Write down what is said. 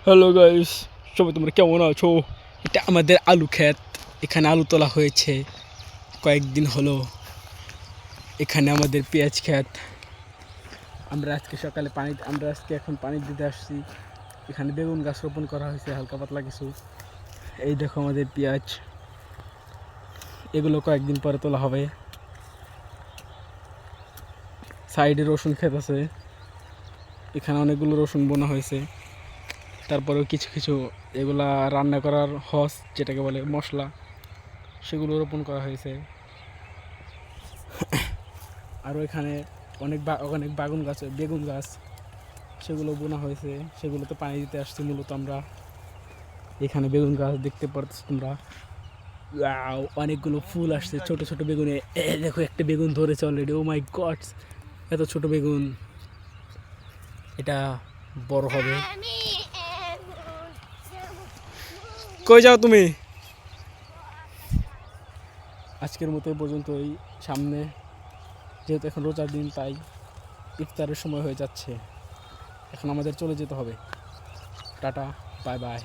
Hello guys, সবাই তোমরা কেমন আছো? এটা আমাদের আলু ক্ষেত। এখানে আলু তোলা হয়েছে কয়েকদিন হলো। এখানে আমাদের পেঁয়াজ ক্ষেত। আমরা আজকে এখন পানি দিতে আসছি। এখানে বেগুন গাছ রোপণ করা হয়েছে হালকা পাতলা কিছু। এই দেখো আমাদের পেঁয়াজ, এগুলো কয়েকদিন পরে তোলা হবে। সাইডে রসুন ক্ষেত আছে, এখানে অনেকগুলো রসুন বোনা হয়েছে। তারপরেও কিছু কিছু এগুলা রান্না করার যেটাকে বলে মশলা, সেগুলো রোপণ করা হয়েছে। আরও এখানে অনেক বেগুন গাছ, সেগুলো বোনা হয়েছে। সেগুলোতে পানি দিতে আসছি মূলত আমরা। এখানে বেগুন গাছ দেখতে পাচ্ছ তোমরা। অনেকগুলো ফুল আসছে ছোট ছোট বেগুনে। দেখো একটা বেগুন ধরেছে অলরেডি। ও মাই গড, এত ছোট বেগুন! এটা বড় হবে। কই যাও তুমি? আজকের মতো পর্যন্তই। সামনে যেহেতু এখন রোজার দিন, তাই ইফতারের সময় হয়ে যাচ্ছে। এখন আমাদের চলে যেতে হবে। Tata, bye bye.